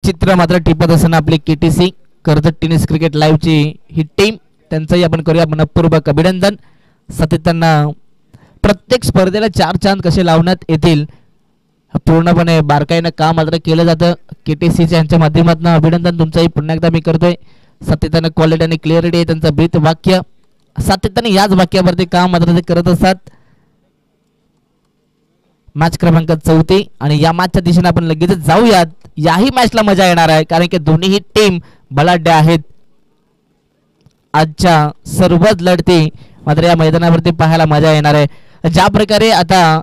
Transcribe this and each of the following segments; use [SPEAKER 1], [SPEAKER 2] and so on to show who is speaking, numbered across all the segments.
[SPEAKER 1] चित्र मात्र टिपत असताना आपली KTC कर्जत टेनिस क्रिकेट लाईव्हची ही टीम, त्यांचंही आपण करूया मनपूर्वक अभिनंदन. सातत्याने प्रत्येक स्पर्धेला 4 चांद कसे लावण्यात येतील पूर्णपणे बारकाईनं काम मात्र केलं जातं. KTCच्या यांच्या माध्यमातून अभिनंदन तुमचंही पुन्हा एकदा मी करतोय. सातत्यानं क्वालिटी आणि क्लिअरिटी आहे त्यांचं ब्रीथ वाक्य, सातत्याने याच वाक्यावरती काम मात्र ते करत असतात. मॅच क्रमांक 34 आणि या मॅचच्या दिशेने आपण लगेच जाऊयात. याही मॅचला मजा येणार आहे कारण की दोन्ही टीम बलाढ्य आहेत. आजच्या सर्वच लढती मात्र या मैदानावरती पाहायला मजा येणार आहे. ज्या प्रकारे आता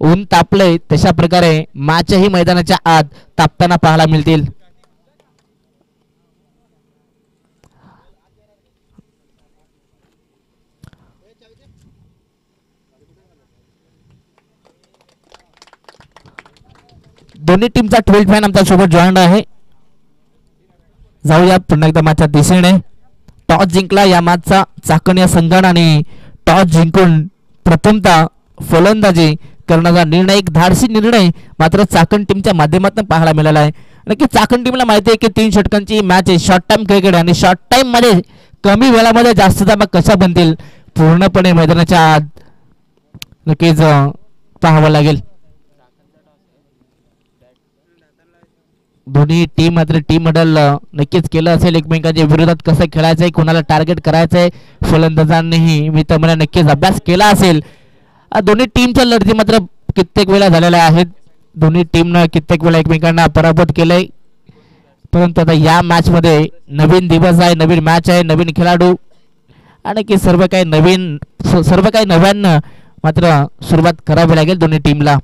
[SPEAKER 1] ऊन तापलंय तशा प्रकारे मॅचही मैदानाच्या आत तापताना पाहायला मिळतील. दोन्ही टीमचा 12 फॅन आमच्या सोबत जॉईन आहे. जाऊया पुन्हा एकदा मॅचच्या दिशेने. टॉस जिंकला या मॅचचा चाकण या संघाने आणि टॉस जिंकून प्रथमतः फलंदाजी करण्याचा निर्णय, एक धाडसी निर्णय मात्र चाकण टीमच्या माध्यमातून पाहायला मिळाला आहे. नक्की चाकण टीमला माहिती आहे की 3 षटकांची मॅच आहे, शॉर्ट टाइम क्रिकेट आणि शॉर्ट टाइम मध्ये कमी वेळामध्ये जास्त धावा कशा बनतील पूर्णपणे मैदानाच्या आत नक्कीच पाहावं लागेल. दोन्ही टीम मात्र टीम मॉडेल नक्कीच केलं असेल. एकमेकांच्या विरोधात कसं खेळायचंय, कोणाला टार्गेट करायचंय फलंदाजांनीही मी तर मला नक्कीच अभ्यास केला असेल. दोन्ही टीमच्या लढती मात्र कित्येक वेळा झालेल्या आहेत. दोन्ही टीमनं कित्येक वेळा एकमेकांना पराभूत केलंय. परंतु आता या मॅच मध्ये नवीन दिवस आहे, नवीन मॅच आहे, नवीन खेळाडू आणि की सर्व काही नव्यानं मात्र सुरुवात करावी लागेल दोन्ही टीमला.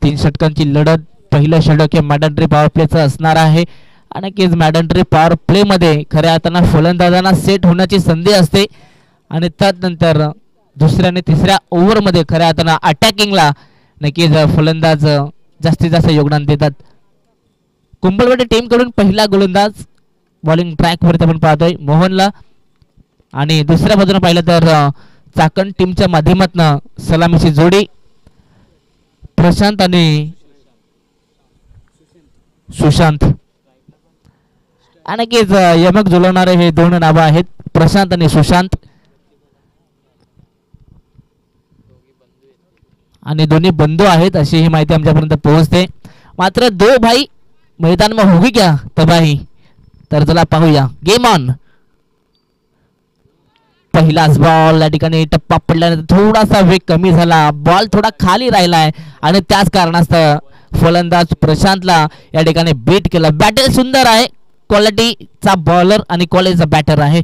[SPEAKER 1] 3 षटकांची लढत. पहिलं षटक हे मॅडन ट्री पॉवर प्लेचं असणार आहे आणि की मॅडन ट्री पॉवर प्ले मध्ये खऱ्या अर्थानं फलंदाजांना सेट होण्याची संधी असते आणि त्यानंतर दुसऱ्या आणि तिसऱ्या ओव्हरमध्ये खऱ्या अर्थानं अटॅकिंगला नक्कीच फलंदाज जास्तीत जास्त योगदान देतात. कुंभलवाडी टीम कडून पहिला गोलंदाज बॉलिंग ट्रॅक वरती आपण पाहतोय मोहनला आणि दुसऱ्या बाजूने पाहिलं तर चाकण टीमच्या माध्यमातून सलामीची जोडी प्रशांत आणि सुशांत. आणि यमक जुळवणारे हे 2 नावं आहेत, प्रशांत आणि सुशांत. आणि दोन्ही बंधू आहेत अशी ही माहिती आमच्यापर्यंत पोहोचते. मात्र 2 भाई मैदान में होगी क्या तबाही, तर चला पाहूया. Game on. पहिलाच बॉल या ठिकाणी टप्पा पडल्यानंतर थोडासा वेग कमी झाला, बॉल थोडा खाली राहिलाय आणि त्याच कारणास्तव फलंदाज प्रशांतला या ठिकाणी बीट केलं. बॅटर सुंदर आहे, क्वालिटीचा बॉलर आणि क्वालिटीचा बॅटर आहे.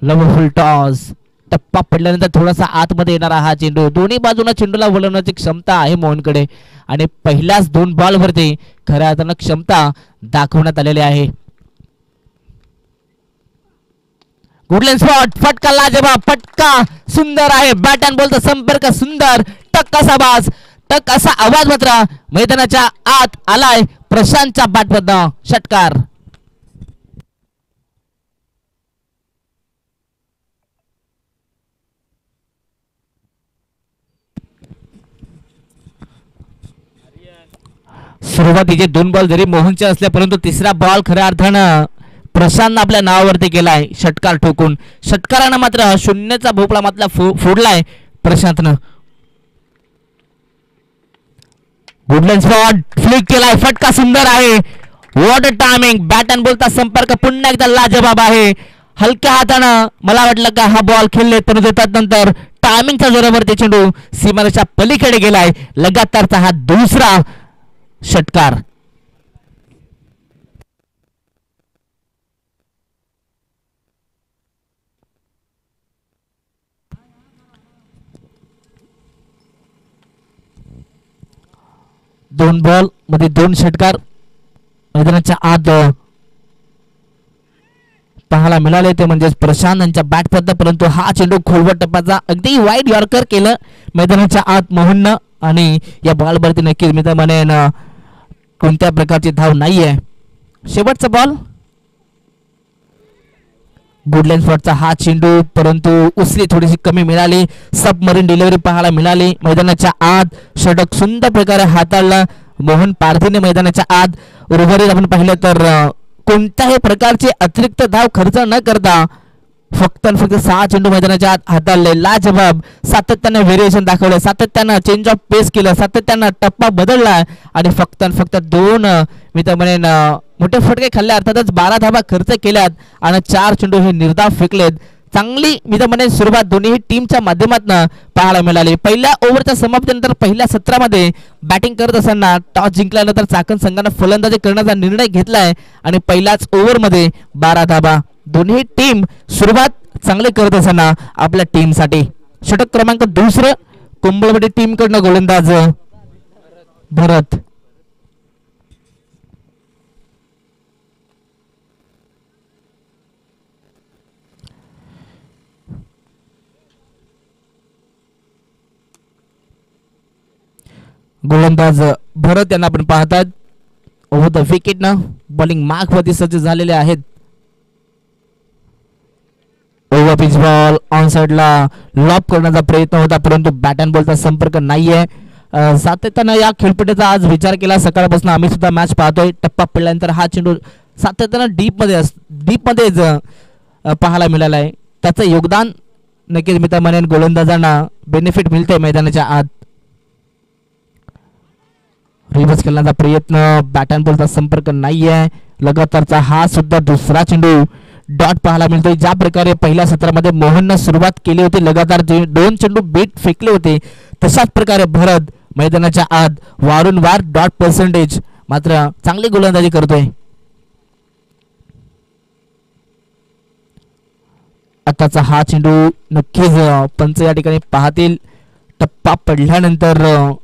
[SPEAKER 1] Loveful toss. टप्पा पडल्यानंतर थोडासा आतमध्ये येणारा हा चेंडू, दोन्ही बाजूला चेंडूला वळवण्याची क्षमता आहे मोहनकडे आणि पहिल्याच 2 बॉल वरती खऱ्या अर्थानं क्षमता दाखवण्यात आलेली आहे. गुडलँड स्पॉट, फटका लाजवाब, फटका सुंदर आहे. बॅट अँड बॉलचा संपर्क सुंदर, टक असा आवाज, टक असा आवाज मात्र मैदानाच्या आत आलाय प्रशांतच्या बॅटमधनं. षटकार. सुरुवातीचे 2 बॉल जरी मोहनचे असले परंतु तिसरा बॉल खऱ्या अर्थानं प्रशांत आपल्या नावावरती केलाय षटकार ठोकून. षटकारानं मात्र 0चा भोपळा मात्र फोडलाय प्रशांतनं. गुडलँड स्पॉट, फ्लिक केलाय, फटका सुंदर आहे. What a timing. Bat and बॉलचा संपर्क पुन्हा एकदा लाजवाब आहे. हलक्या हातानं मला वाटलं का हा बॉल खेळले परंतु त्यानंतर टायमिंगच्या जोरावरती चेंडू सीमारेषा पलीकडे गेलाय. लगातारचा हा 2रा षटकार. दोन बॉल मध्ये 2 षटकार मैदानाच्या आत पाहायला मिळाले ते म्हणजे प्रशांत यांच्या बॅट पद्धत. परंतु हा चेंडू खोलवर टप्प्याचा अगदी वाईड यॉर्कर केलं मैदानाच्या आत मोहननं आणि या बॉलवरती नक्कीच मी तर म्हणेन कोणत्या प्रकारची धाव नाहीये. शेवटचा बॉल गुडलँड शॉटचा हा चेंडू, परंतु उसली थोडीशी कमी मिळाली. सबमरीन डिलिव्हरी पाहायला मिळाली. मैदानाच्या आत षटक सुंदर प्रकारे हाताळला मोहन पारधीने मैदानाच्या आत. उर्वरित आपण पाहिलं तर कोणत्याही प्रकारचे अतिरिक्त धाव खर्च न करता फक्त आणि फक्त 6 चेंडू मैदानाच्या आत हाताळले. लाजवाब सातत्याने व्हेरिएशन दाखवलं, सातत्यानं चेंज ऑफ पेस केलं, सातत्यानं टप्पा बदलला आणि फक्त 2 मी तर म्हणेन मोठे फटके खाल्ले, अर्थातच 12 धावा खर्च केल्यात आणि 4 चेंडू हे निर्धाव फेकलेत. चांगली मी तर म्हणेन सुरुवात दोन्ही टीमच्या माध्यमातून पाहायला मिळाली. पहिल्या ओव्हरच्या समाप्तीनंतर पहिल्या सत्रामध्ये बॅटिंग करत असताना टॉस जिंकल्यानंतर चाकण संघानं फलंदाजी करण्याचा निर्णय घेतलाय आणि पहिल्याच ओव्हरमध्ये 12 धावा. दोन्ही टीम सुरुवात चांगली करत असताना आपल्या टीमसाठी षटक क्रमांक 2 कुंभलवाडी टीम कडनं गोलंदाज भरत. गोलंदाज भरत यांना आपण पाहतात ओव्हर द विकेटनं बॉलिंग मार्कवरती सज्ज झालेले आहेत. ओव्हर पिच बॉल ऑन साइडला लॉप करण्याचा प्रयत्न होता, परंतु बॅट अँड बॉलचा संपर्क नाहीये. सातत्यानं या खेळपट्टीचा आज विचार केला, सकाळपासून आम्ही सुद्धा मॅच पाहतोय. टप्पा पडल्यानंतर हा चेंडू सातत्यानं डीपमध्येच पाहायला मिळाला आहे. त्याचं योगदान नक्कीच मी तर म्हणेन गोलंदाजांना बेनिफिट मिळते मैदानाच्या आत. रिव्हर्स खेळण्याचा प्रयत्न, बॅट अँड बॉलचा संपर्क नाहीये. लगातारचा हा सुद्धा दुसरा चेंडू डॉट पाहायला मिळतोय. ज्या प्रकारे पहिल्या सत्रामध्ये मोहननं सुरुवात केली होती, लगातार 2 चेंडू बीट फेकले होते, तशाच प्रकारे भरत मैदानाच्या आत वारंवार डॉट पर्सेंटेज मात्र चांगली गोलंदाजी करतोय. आताचा हा चेंडू नक्कीच पंच या ठिकाणी पाहतील. टप्पा पडल्यानंतर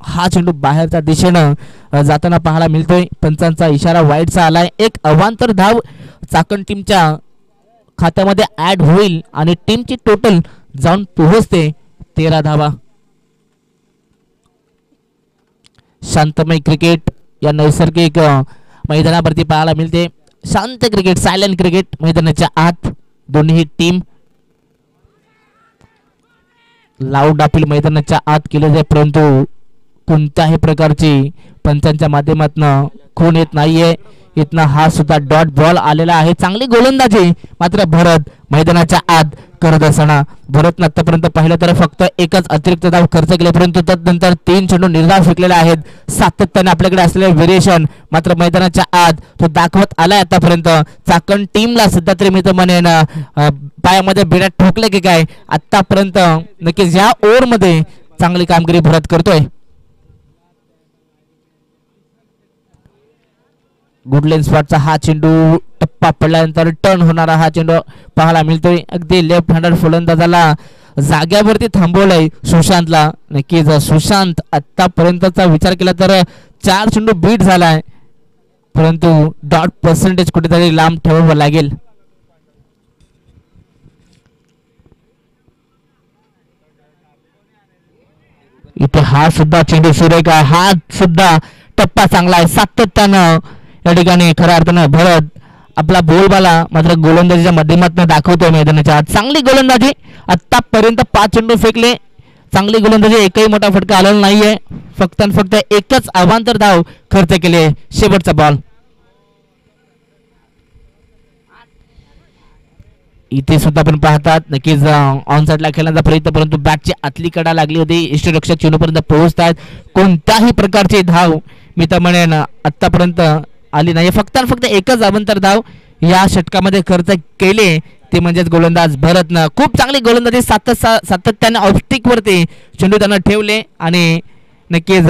[SPEAKER 1] हा चेंडू बाहेरच्या दिशेनं जाताना पाहायला मिळतोय. पंचांचा इशारा वाईटचा आलाय. एक अवांतर धाव चाकण टीमच्या खात्यामध्ये ऍड होईल आणि टीमची टोटल जाऊन पोहोचते 13 धावा. शांतमय क्रिकेट या नैसर्गिक मैदानावरती पाहायला मिळते. शांत क्रिकेट, सायलेंट क्रिकेट मैदानाच्या आत दोन्ही टीम लाऊड अपील मैदानाच्या आत केले जाते, परंतु कोणत्याही प्रकारची पंचांच्या माध्यमातून खून येत नाहीये. इथनं हा सुद्धा डॉट बॉल आलेला आहे. चांगली गोलंदाजी मात्र भरत मैदानाच्या आत करत असताना भरतनं आतापर्यंत पाहिलं तर फक्त एकच अतिरिक्त धाव खर्च केले, परंतु त्यानंतर 3 चेंडू निर्धाव फेकलेले आहेत. सातत्याने आपल्याकडे असलेले व्हेरिएशन मात्र मैदानाच्या आत तो दाखवत आलाय. आतापर्यंत चाकण टीमला सध्या तरी मी तर म्हणेन पायामध्ये बिड्या ठोकले की काय, आतापर्यंत नक्कीच या ओव्हरमध्ये चांगली कामगिरी भरत करतोय. गुडलँड स्पॉटचा हा चेंडू टप्पा पडल्यानंतर टर्न होणारा हा चेंडू पाहायला मिळतोय. अगदी लेफ्ट हँडर फलंदाजाला जाग्यावरती थांबवलंय सुशांतला. नक्कीच सुशांत आतापर्यंतचा विचार केला तर 4 चेंडू बीट झालाय, परंतु डॉट पर्सेंटेज कुठेतरी लांब ठेवावं लागेल. इथे हा सुद्धा चेंडू सुरेख आहे. हा सुद्धा टप्पा चांगला आहे. सातत्यानं या ठिकाणी खऱ्या अर्थानं भरत आपला बोलबाला मात्र गोलंदाजीच्या माध्यमातून दाखवतोय मैदानाच्या आत. चांगली गोलंदाजी आतापर्यंत 5 चेंडू फेकले. चांगली गोलंदाजी, एकही मोठा फटका आलेला नाहीये. फक्त एकच अवांतर धाव खर्च केले. शेवटचा बॉल इथे सुद्धा आपण पाहतात नक्कीच ऑन साइडला खेळण्याचा प्रयत्न, परंतु बॅटची आतली कडा लागली होती. इष्टरक्षक चेंडूपर्यंत पोहोचतात. कोणत्याही प्रकारची धाव मी तर म्हणेन आतापर्यंत आली नाही. फक्त एकच अवांतर धाव या षटकामध्ये खर्च केले, ते म्हणजेच गोलंदाज भरतनं खूप चांगली गोलंदाजी सातत्याने ऑफस्टिक वरती चेंडू त्यांना ठेवले आणि नक्कीच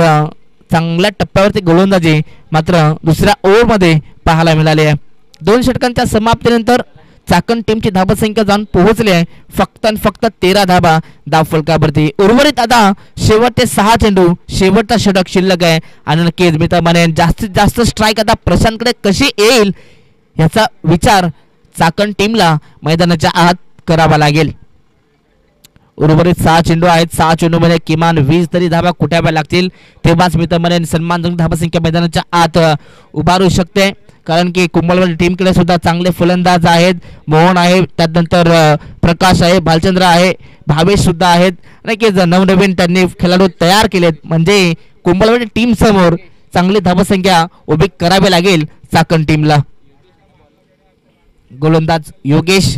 [SPEAKER 1] चांगल्या टप्प्यावरती गोलंदाजी मात्र दुसऱ्या ओव्हरमध्ये पाहायला मिळाली आहे. 2 षटकांच्या समाप्तीनंतर चाकण टीमची धावसंख्या जाऊन पोहोचली आहे फक्त 13 धावा धाव फलकावरती. उर्वरित आता शेवटचे 6 चेंडू, शेवटचा षटक शिल्लक आहे आणि नक्कीच मी तर म्हणेन जास्तीत जास्त स्ट्राईक आता प्रशांतकडे कशी येईल याचा विचार चाकण टीमला मैदानाच्या आत करावा लागेल. उर्वरित 6 चेंडू आहेत. 6 चेंडूमध्ये किमान 20 तरी धावा कुठाव्या लागतील, तेव्हाच मी तर म्हणेन सन्मानजनक धावसंख्या मैदानाच्या आत उभारू शकते. कारण की कुंभलवाडी टीमकडे सुद्धा चांगले फलंदाज आहेत. मोहन आहे, त्यानंतर प्रकाश आहे, भालचंद्र आहे, भावेश सुद्धा आहेत. नक्कीच नवनवीन त्यांनी खेळाडू तयार केलेत, म्हणजे कुंभलवाडी टीम समोर चांगली धावसंख्या उभी करावी लागेल चाकण टीमला. गोलंदाज योगेश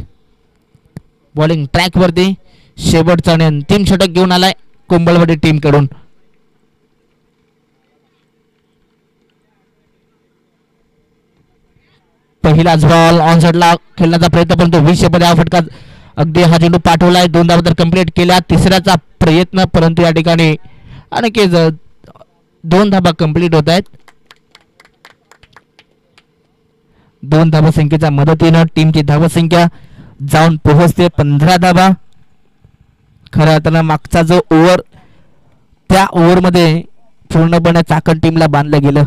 [SPEAKER 1] बॉलिंग ट्रॅक वरती शेवटचा आणि अंतिम षटक घेऊन आलाय कुंभलवाडी टीम कडून. पहिलाच बॉल ऑन साइडला खेळण्याचा प्रयत्न, परंतु 20 मध्ये हा फटका अगदी हा चेंडू पाठवलाय. 2 धावा तर कंप्लीट केल्या. तिसऱ्याचा प्रयत्न, परंतु या ठिकाणी आणखीच 2 धावा कंप्लीट होत आहेत. 2 धावसंख्येच्या मदतीनं टीमची धावसंख्या जाऊन पोहोचते 15 धावा. खरं अर्थानं मागचा जो ओव्हर, त्या ओव्हरमध्ये पूर्णपणे चाकण टीमला बांधलं गेलं.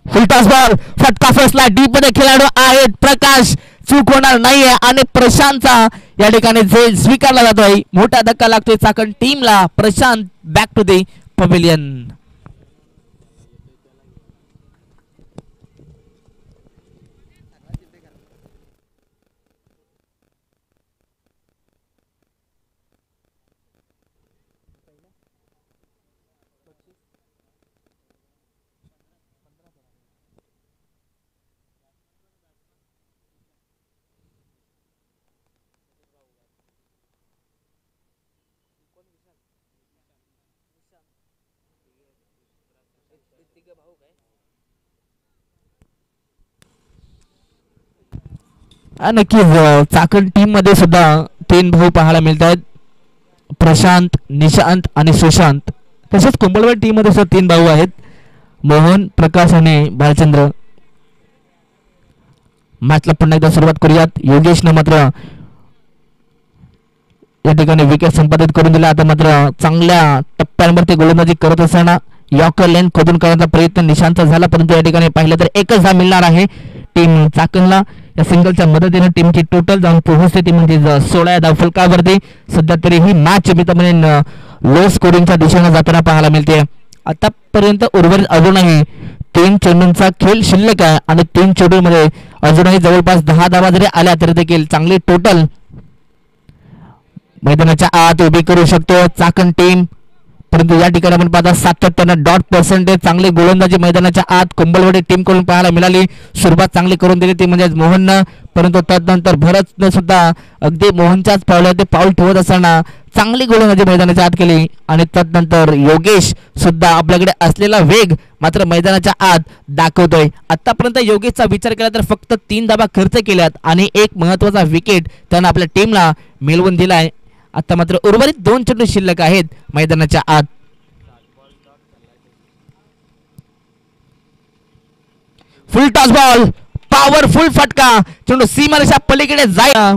[SPEAKER 1] फुलटॉस बॉल, फटका फसला. डीप मध्ये खेळाडू आहेत. प्रकाश चूक होणार नाहीये आणि प्रशांतचा या ठिकाणी झेल स्वीकारला जातोय. मोठा धक्का लागतोय चाकण टीमला. Prashant back to the pavilion. नक्कीच चाकण टीम मध्ये सुद्धा 3 भाऊ पाहायला मिळत आहेत. प्रशांत, निशांत आणि सुशांत. तसेच कुंभलवाडी टीम मध्ये सुद्धा 3 भाऊ आहेत, मोहन, प्रकाश आणि भालचंद्र. मॅचला पुन्हा एकदा सुरुवात करूयात. योगेशनं मात्र या ठिकाणी विकेट संपादित करून दिला. आता मात्र चांगल्या टप्प्यांवरती गोलंदाजी करत असताना यॉर्कर लेन खोदून करण्याचा प्रयत्न निशांतचा झाला, परंतु या ठिकाणी पाहिलं तर एकच धाव मिळणार आहे टीम चाकणला. या सिंगलच्या मदतीने टीमची टोटल जाऊन पोहोचते ती म्हणजे 16 धाव फलकावरती. सध्या तरी ही मॅच लो स्कोरिंगच्या दिशेने जाताना पाहायला मिळते. आतापर्यंत उर्वरित अजूनही 3 चेंडूंचा खेळ शिल्लक आहे आणि 3 चेंडूंमध्ये अजूनही जवळपास 10 धावा जरी आल्या तरी देखील चांगली टोटल मैदानाच्या आत उभी करू शकतो चाकण टीम. परंतु या ठिकाणी आपण पाहता सातत्यानं डॉट पर्सेंटेज चांगली गोलंदाजी मैदानाच्या आत कुंभलवाडी टीम कडून पाहायला मिळाली. सुरुवात चांगली करून दिली ती म्हणजे मोहननं, परंतु त्यानंतर भरतनं सुद्धा अगदी मोहनच्याच पावलावरती पाऊल ठेवत असताना चांगली गोलंदाजी मैदानाच्या आत केली. आणि त्यानंतर योगेश सुद्धा आपल्याकडे असलेला वेग मात्र मैदानाच्या आत दाखवतोय. आतापर्यंत योगेशचा विचार केला तर फक्त 3 धावा खर्च केल्यात आणि एक महत्वाचा विकेट त्यानं आपल्या टीमला मिळवून दिलाय. आता मात्र उर्वरित 2 चेंडू शिल्लक आहेत मैदानाच्या आत. फुल टॉस बॉल, पॉवरफुल फटका. चेंडू सीमारेषा पलीकडे जायला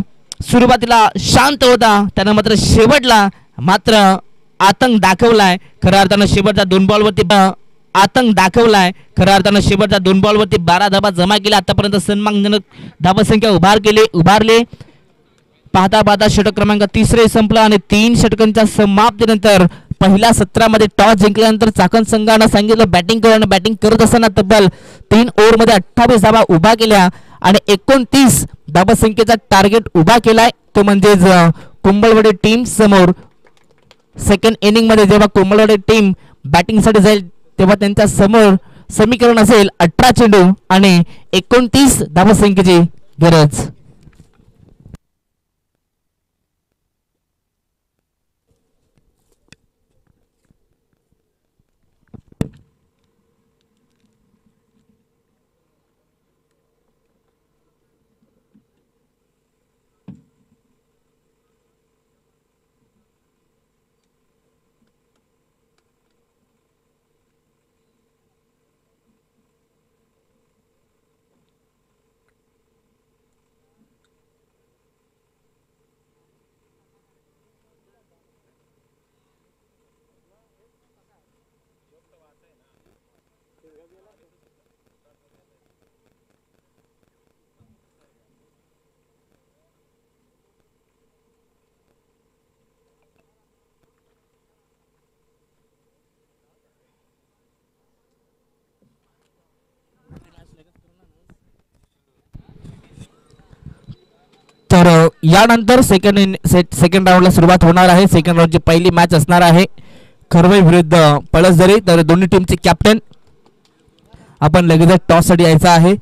[SPEAKER 1] सुरुवातीला शांत होता, त्यानं मात्र शेवटला मात्र आतंक दाखवलाय. खऱ्या अर्थानं शेवटच्या 2 बॉलवरती आतंक दाखवलाय. खऱ्या अर्थानं शेवटच्या 2 बॉलवरती 12 धावा जमा केल्या. आतापर्यंत सन्मानजनक धावसंख्या उभारली. पाहता पाहता षटक क्रमांक 3 संपला आणि 3 षटकांच्या समाप्तीनंतर पहिल्या सत्रामध्ये टॉस जिंकल्यानंतर चाकण संघानं सांगितलं बॅटिंग करा आणि बॅटिंग करत असताना तब्बल 3 ओव्हरमध्ये 28 धावा उभा केल्या आणि 29 धावसंख्येचा टार्गेट उभा केलाय. तो म्हणजेच कुंभलवाडी टीम समोर सेकंड इनिंग मध्ये जेव्हा कुंभलवाडी टीम बॅटिंगसाठी जाईल तेव्हा त्यांच्या समोर समीकरण असेल 18 चेंडू आणि 29 धावसंख्येची गरज. तर यानंतर सेकंड राऊंडला सुरुवात होणार आहे. सेकंड राऊंडची पहिली मॅच असणार आहे खरवई विरुद्ध पळसदरी. तर दोन्ही टीमचे कॅप्टन आपण लगेच टॉस साठी यायचं आहे.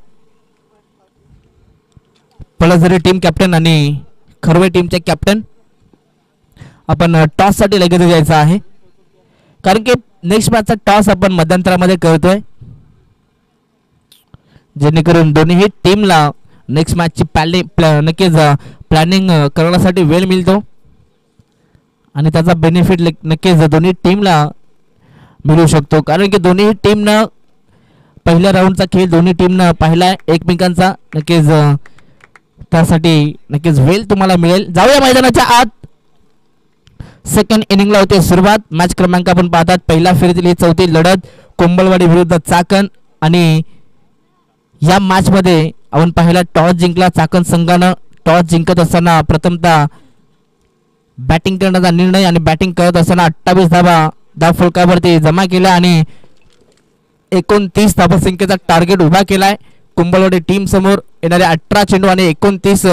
[SPEAKER 1] पळसदरी टीम कॅप्टन आणि खरवई टीमचे कॅप्टन आपण टॉस साठी लगेच यायचं आहे, कारण की नेक्स्ट मॅचचा टॉस आपण मध्यंतरामध्ये करतोय, जेणेकरून दोन्ही टीमला नेक्स्ट मॅचची नक्कीच प्लॅनिंग करण्यासाठी वेळ मिळतो आणि त्याचा बेनिफिट नक्कीच दोन्ही टीमला मिळू शकतो. कारण की दोन्ही टीमनं पहिल्या राऊंडचा खेळ दोन्ही टीमनं पाहिला एकमेकांचा. नक्कीच त्यासाठी नक्कीच वेळ तुम्हाला मिळेल. जाऊया मैदानाच्या आत. सेकंड इनिंगला होते सुरुवात. मॅच क्रमांक आपण पाहतात पहिल्या फेरीतील ही चौथी लढत कोंबलवाडी विरुद्ध चाकण आणि या मॅच मध्ये आपण पाहिला टॉस जिंकला चाकण संघानं. टॉस जिंकत असताना प्रथमतः बॅटिंग करण्याचा निर्णय आणि बॅटिंग करत असताना 28 धाव फलकावरती जमा केल्या आणि 29 धावसंख्येचा टार्गेट उभा केलाय. कुंभलवाडी टीम समोर येणारे 18 चेंडू आणि 29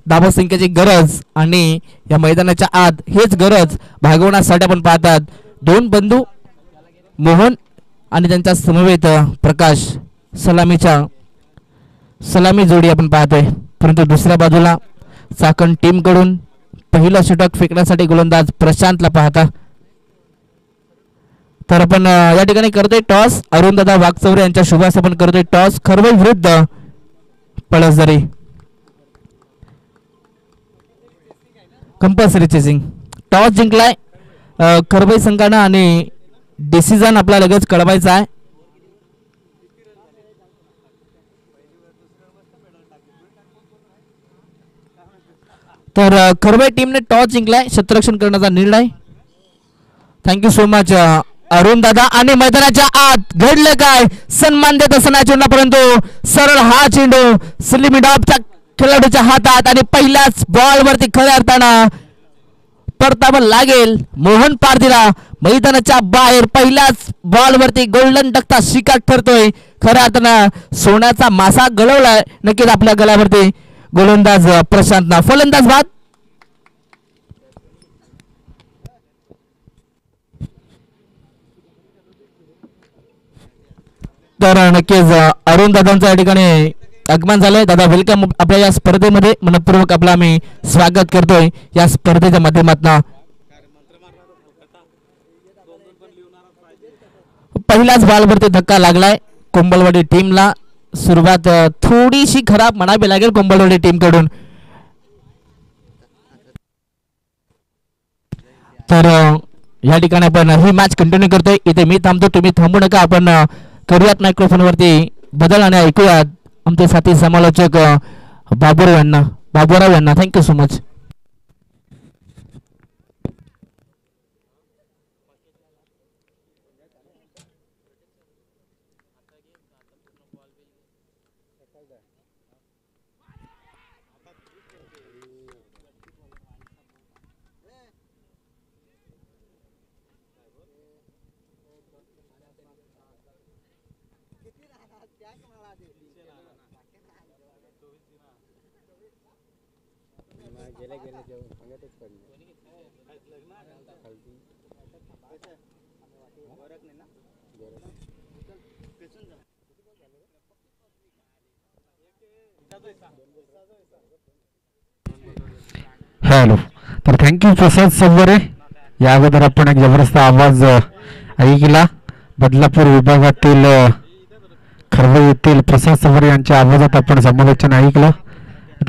[SPEAKER 1] धावसंख्येची गरज आणि या मैदानाच्या आत हेच गरज भागवण्यासाठी आपण पाहतात दोन बंधू मोहन आणि त्यांच्या समवेत प्रकाश सलामी जोडी आपण पाहतोय. परंतु दुसऱ्या बाजूला चाकण टीम कडून पहिला षटक फेकण्यासाठी गोलंदाज प्रशांतला पाहता. तर आपण या ठिकाणी करतोय टॉस. अरुणदादा वाघचौरे यांच्या शुभास आपण करतोय टॉस. खरवई विरुद्ध पळसदरी. Compulsory chasing. टॉस जिंकलाय खरवई संघानं आणि डिसिजन आपला लगेच कळवायचा आहे. तर खरवई टीमने टॉस जिंकलाय. क्षेत्ररक्षण करण्याचा निर्णय. थँक्यू सो मच अरुण दादा. आणि मैदानाच्या आत घडलं काय सन्मान देत असताना चेंडू, परंतु सरळ हा चेंडू सलीम डॉबच्या खेळाडूच्या हातात आणि पहिल्याच बॉल वरती खऱ्या अर्थानं परतावा लागेल. मोहन पारधीला मैदानाच्या बाहेर पहिल्याच बॉल वरती गोल्डन डकचा शिकार ठरतोय. खऱ्या अर्थानं सोन्याचा मासा गळवलाय नक्कीच आपल्या गळ्यावरती गोलंदाज प्रशांतना. फलंदाज बाद. तर नक्कीच अरुण दादांच्या या ठिकाणी आगमन झालंय. दादा वेलकम आपल्या या स्पर्धेमध्ये. मनपूर्वक आपला आम्ही स्वागत करतोय या स्पर्धेच्या माध्यमातून. पहिल्याच बॉलवरती धक्का लागलाय कोंबलवाडी टीमला. सुरुवात थोडीशी खराब म्हणावी लागेल कोंबलवाडी टीम कडून. तर या ठिकाणी आपण ही मॅच कंटिन्यू करतोय. इथे मी थांबतो, तुम्ही थांबू नका. आपण करूयात मायक्रोफोन वरती बदल आणि ऐकूयात आमचे साथी समालोचक बाबूराव यांना. Thank you so much.
[SPEAKER 2] हॅलो. तर थँक्यू प्रसाद सवरे. या अगोदर आपण एक जबरदस्त आवाज ऐकला. बदलापूर विभागातील खरवई येथील प्रसाद सवरे यांच्या आवाजात आपण समालोचन ऐकलं.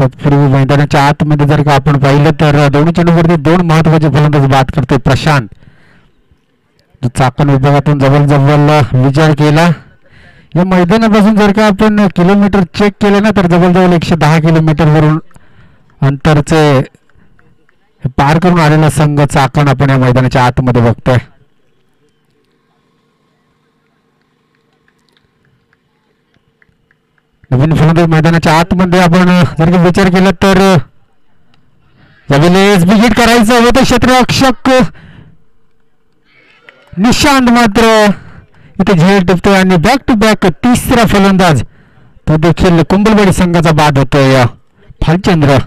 [SPEAKER 2] तत्पूर्वी मैदानाच्या आतमध्ये जर का आपण पाहिलं तर दोन्ही चेंडूवरती दोन महत्वाचे फलंदाज बाद करतोय प्रशांत. चाकण विभागातून जवळ विचार केला या मैदानापासून जर का आपण किलोमीटर चेक केले ना तर जवळजवळ 110 किलोमीटर वरून अंतरचे पार करून आलेला संघ चाकण आपण या मैदानाच्या आतमध्ये बघतोय. नवीन फलंदाज मैदानाच्या आतमध्ये आपण जर का विचार केला तर यावेळेस बिगिट करायचं होतं क्षेत्ररक्षक निशांत, मात्र इथे झेल टिपतोय आणि बॅक टू बॅक तिसरा फलंदाज तो देखील कुंभलवाडी संघाचा बाद होतोय. भालचंद्र.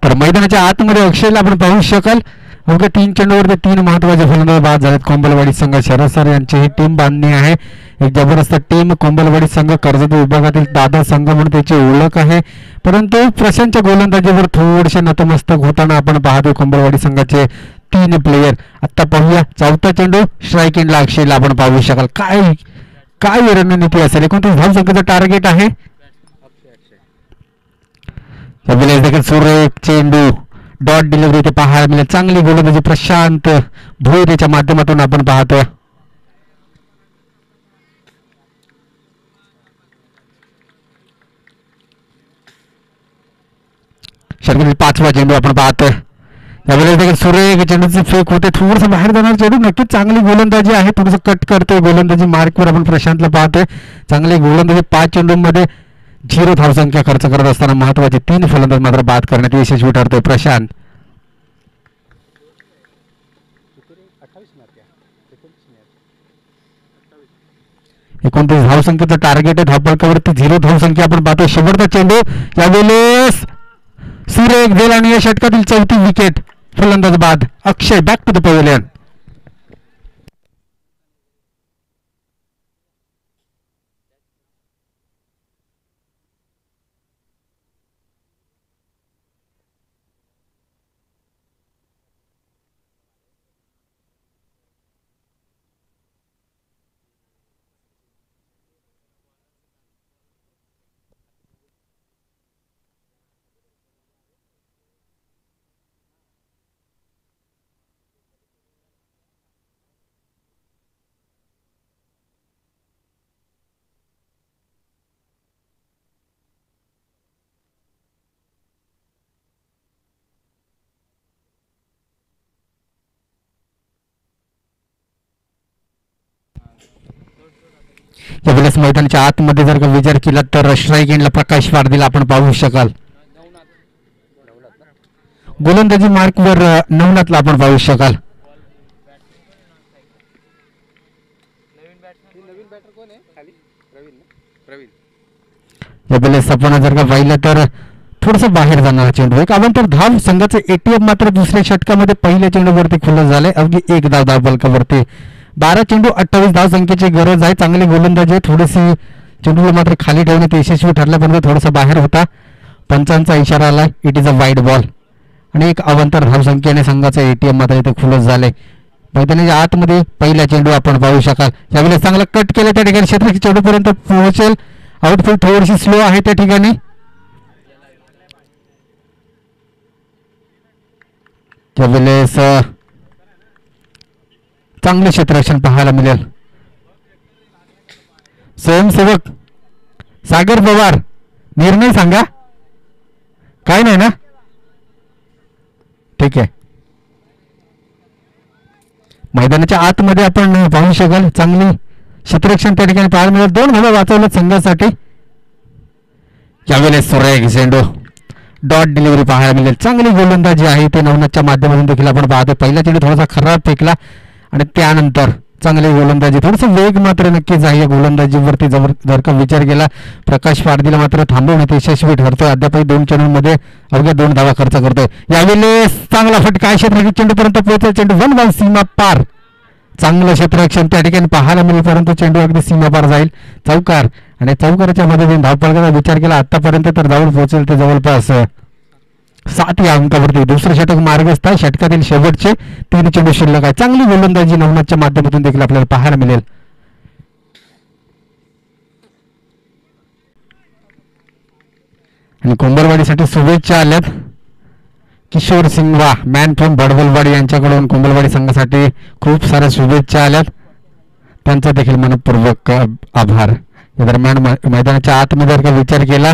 [SPEAKER 2] तर मैदानाच्या आतमध्ये अक्षयला आपण पाहू शकाल. अवघ्या 3 चेंडूवरती 3 महत्वाचे फलंदाज बाद झालेत. कोंबलवाडी संघ शरद सर यांची ही टीम बांधणी आहे. एक जबरदस्त टीम कोंबलवाडी संघ कर्जत विभागातील दादा संघ म्हणून त्याची ओळख आहे. परंतु प्रशांतच्या गोलंदाजीवर थोडेसे नतमस्तक होताना आपण पाहतोय कोंबलवाडी संघाचे 3 प्लेयर. आता पाहूया चौथा चेंडू स्ट्राईक एंडला अक्षयला आपण पाहू शकाल. काय काय रणनीती असेल. 29 धावसंख्येचं टार्गेट आहे. देखील सुरेख चेंडू डॉट डिलिव्हरी ते पाहायला मिळेल. चांगली गोलंदाजी प्रशांत भोईरेच्या माध्यमातून आपण पाहतोय. षटकातील 5वा चेंडू आपण पाहतोय. यावेळेस देखील सुरेख चेंडूचे फेक होते. थोडंसं बाहेर जाणार चेंडू. नक्कीच चांगली गोलंदाजी आहे. थोडंसं कट करतोय गोलंदाजी मार्कवर आपण प्रशांतला पाहतोय. चांगली गोलंदाजी 5 चेंडूंमध्ये 0 धावसंख्या खर्च करत असताना महत्वाचे 3 फलंदाज मात्र बाद करण्यात यशस्वी ठरतोय प्रशांत. 29 धावसंख्येचं टार्गेट आहे. धावफलकावरती 0 धावसंख्या आपण पाहतोय. शेवटचा चेंडू यावेळेस सुरेख गेला आणि या षटकातील 4थी विकेट. फलंदाज बाद. अक्षय बॅक टू द पवेलियन. यावेळेस मैदानाच्या आतमध्ये जर का विचार केला तर स्ट्राईक एंडला प्रकाश वारदीला आपण पाहू शकाल. गोलंदाजी मार्कवर नवनाथला आपण पाहू शकाल. यावेळेस आपण जर का पाहिलं तर थोडंसं बाहेर जाणारा चेंडू. एक अवंतर धाव संघाचं एटीएम मात्र दुसऱ्या षटकामध्ये पहिल्या चेंडूवरती खुलं झालंय. अवघी 1 धाव धावफलकावरती. 12 चेंडू 28 धाव संख्येची गरज आहे. चांगली गोलंदाजी आहे. थोडीशी चेंडूला मात्र खाली ठेवण्यात यशस्वी ठरल्यापर्यंत थोडासा बाहेर होता. पंचांचा इशारा आला. It is a wide ball आणि एक अवंतर धावसंख्येने संघाचं एटीएम मात्र इथे खुलच झाले. मैदानाच्या आतमध्ये पहिला चेंडू आपण पाहू शकाल. यावेळेस चांगला कट केला त्या ठिकाणी क्षेत्र चेंडूपर्यंत पोहोचेल. आउटफील्ड थोडीशी स्लो आहे त्या ठिकाणी. त्यावेळेस चांगले क्षेत्ररक्षण पाहायला मिळेल. स्वयंसेवक सागर पवार निर्णय सांगा. काय नाही ना. ठीक आहे. मैदानाच्या आतमध्ये आपण पाहू शकाल चांगली क्षेत्ररक्षण त्या ठिकाणी पाहायला मिळेल. 2 धावा वाचवल्या संघासाठी. यावेळेस सुरेख चेंडू डॉट डिलिव्हरी पाहायला मिळेल. चांगली गोलंदाजी आहे ते नवनाथच्या माध्यमातून देखील आपण पाहतो. पहिला चेंडू थोडासा खराब फेकला आणि त्यानंतर चांगली गोलंदाजी. थोडासा वेग मात्र नक्कीच आहे या गोलंदाजीवरती. जर का विचार केला प्रकाश पारदीला मात्र थांबवण्यात यशस्वी ठरतोय. अद्यापही 2 चेंडूंमध्ये अवघ्या 2 धावा खर्च करतोय. यावेळेस चांगला फटका क्षेत्ररक्षण चेंडूपर्यंत पोहोचेल. चेंडू 1 बॉल सीमा पार. चांगलं क्षेत्ररक्षण त्या ठिकाणी पाहायला मिळेल परंतु चेंडू अगदी सीमा पार जाईल. चौकार आणि चौकाराच्या मदतीने धावफलकाचा विचार केला आतापर्यंत तर जाऊन पोहोचेल ते जवळपास 7 या अंकावरती. दुसरं षटक मार्गस्थ आहे. षटकातील शेवटचे 3 चेंडू शिल्लक आहे. चांगली गोलंदाजी नवनाथच्या माध्यमातून देखील आपल्याला पाहायला मिळेल. आणि कोंबलवाडीसाठी शुभेच्छा आल्यात. किशोर सिंगवा मॅन फ्रॉम भडवलवाडी यांच्याकडून कोंबलवाडी संघासाठी खूप साऱ्या शुभेच्छा आल्यात. त्यांचा देखील मनपूर्वक आभार. या दरम्यान मैदानाच्या आतमध्ये जर का विचार केला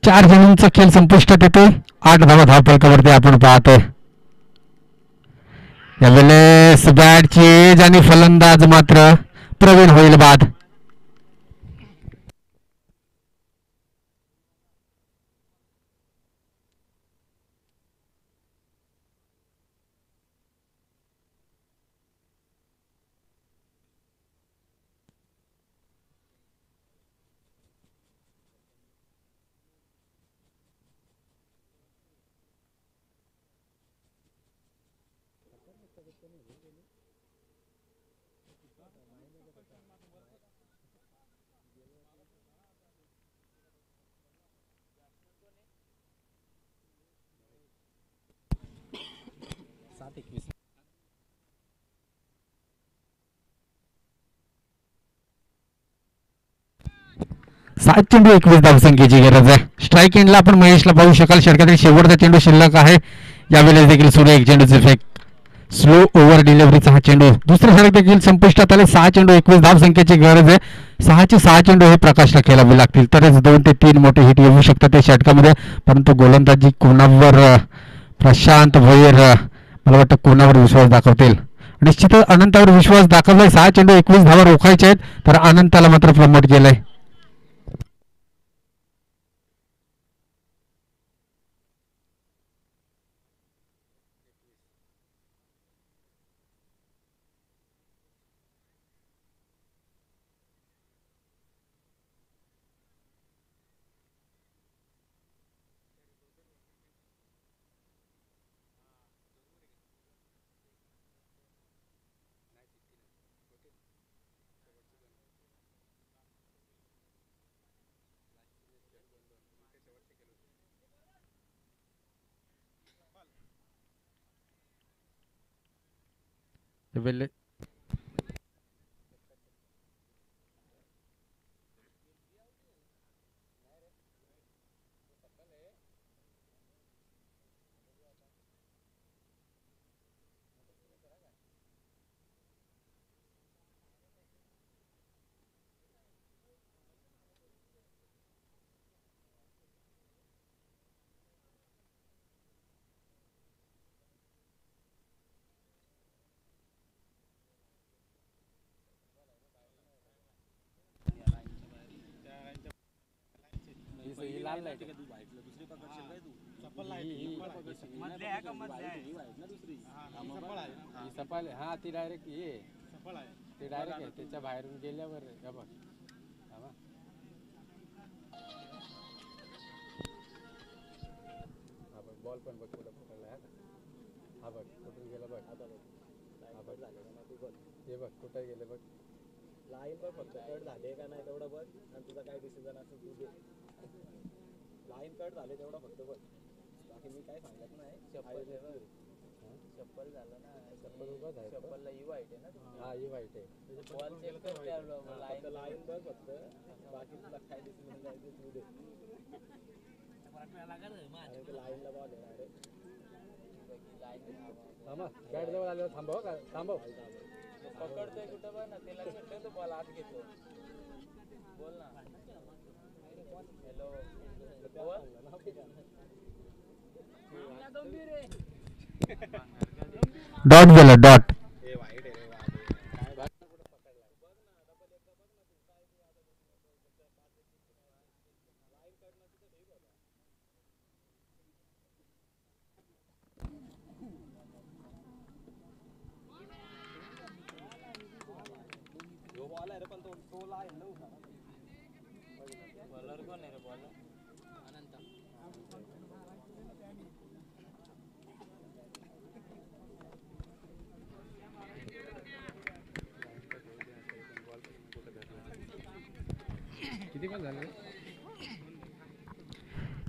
[SPEAKER 2] 4 जणांचा खेळ संपुष्टात येतोय. 8 धावा धावफलकावरती आपण पाहतोय. यावेळेस बॅटची एज आणि फलंदाज मात्र प्रवीण होईल बाद. सात चेंडू 21 धावसंख्येची गरज आहे. स्ट्राईक एंडला आपण महेशला पाहू शकाल. षटकातील शेवटचा चेंडू शिल्लक आहे. यावेळेस देखील सुरू एक चेंडूचे फेक. स्लो ओव्हर डिलिव्हरीचा हा चेंडू. दुसरे षटक देखील संपुष्टात आले. 6 चेंडू 21 धावसंख्येची गरज आहे. 6 चेंडू हे प्रकाशला खेळावे लागतील तरच 2 ते 3 मोठे हिट येऊ शकतात त्या षटकामध्ये. परंतु गोलंदाजी कोणावर प्रशांत भोयर मला वाटतं कोणावर विश्वास दाखवतील. निश्चितच अनंतावर विश्वास दाखवलाय. 6 चेंडू 21 धावा रोखायचे आहेत तर अनंताला मात्र प्रमोट केलंय.
[SPEAKER 3] सफल आहे. हा ती डायरेक्ट ये सफल आहे. ते डायरेक्ट आहे त्याच्या बाहेरून गेल्यावर बघ बॉल पण बघ कुठं पकडला. हा बघ कुठून गेला बघ. हा बघ हे बघ कुठं गेलं बघ. लाईन बघ फक्त कट झाले का नाही तेवढं बघ आणि तुझा काय डिसिजन असेल तू दे. लाईन कट झाले तेवढं फक्त बघ. बाकी मी काय सांगत नाही. चप्पल झालं ना. चप्पल उभं आहे. चप्पलला ही वाईट आहे ना. हा ही वाईट आहे. बॉल चेक कर. लाईन बघ फक्त. बाकी तुला काय डिसिजन घ्यायचं तू दे. लाईनला बॉल आहे डायरेक्ट. थांबा बॅट जवळ आल्यावर थांबव का. थांबव पकडतोय कुठं बघ ना. त्याला भेटतोय तो बॉल आत घेतो. बोल ना.
[SPEAKER 2] डॉट गेला डॉट.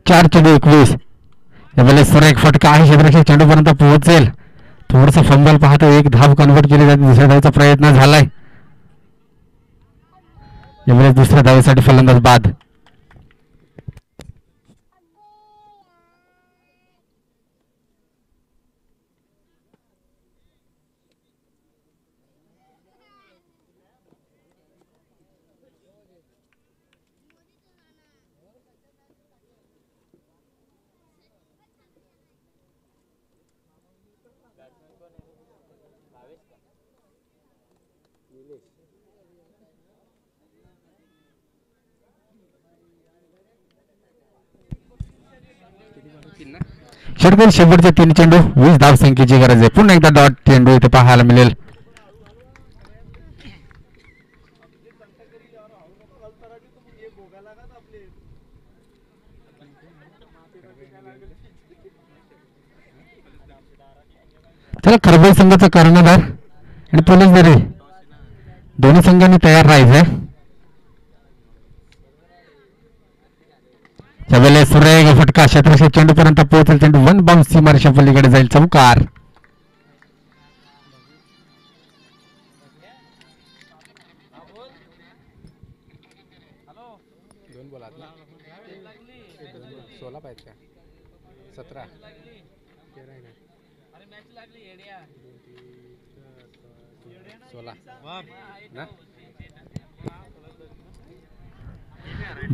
[SPEAKER 2] चार चेंडू 21. यावेळेस सर एक फटका आहे. क्षेत्ररक्षक चेंडूपर्यंत पोहोचेल. थोडंसं फंबल पाहतो. एक धाव कन्वर्ट केली जाते. दुसऱ्या धावेचा प्रयत्न झालाय. यावेळेस दुसऱ्या धावेसाठी फलंदाज बाद. षटकातील शेवटचे 3 चेंडू 20 धावसंख्येची गरज आहे. पुन्हा एकदा डॉट चेंडू इथे पाहायला मिळेल. चला खरबई संघाचा कर्णधार आणि पोलीस दरी दोन्ही संघांनी तयार राहायचंय. त्यावेळेला सुरेख फटका क्षेत्रक्षेत्र चेंडू पर्यंत पोहोचेल. चेंडू वन बाउन्स सीमारेषा पलीकडे जाईल. चौकार.
[SPEAKER 3] दोन बोलात ना 16 पाहिजे का 17 13 आहे ना 16 ना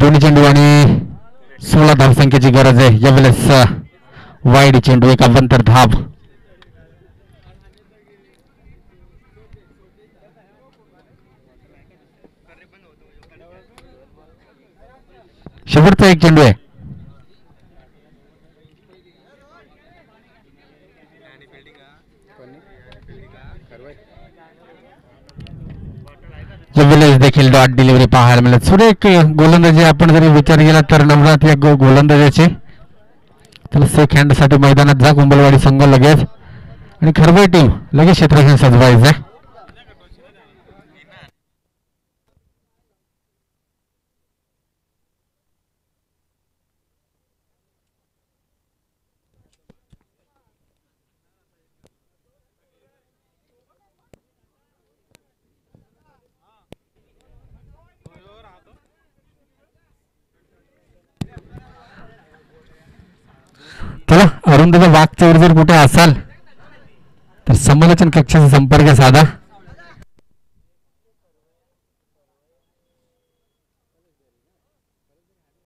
[SPEAKER 2] दोन्ही चेंडू आणि 16 धावसंख्येची गरज आहे. यावेळेस वाईड चेंडू एक अवंतर धाव. शेवटचा एक चेंडू आहे. यावेळेस देखील डॉट डिलिव्हरी पाहायला मिळत. सुरेख गोलंदाजी आपण जरी विचार केला तर नम्रात या गोलंदाजाचे. त्याला सेकंड साठी मैदानात जा कुंभलवाडी संघ लगेच आणि खरबई टीम लगेच क्षेत्रक्षण सजवायचं. चला अरुंधती वाघ चौर जर कुठे असाल तर समालोचन कक्षाचा संपर्क साधा.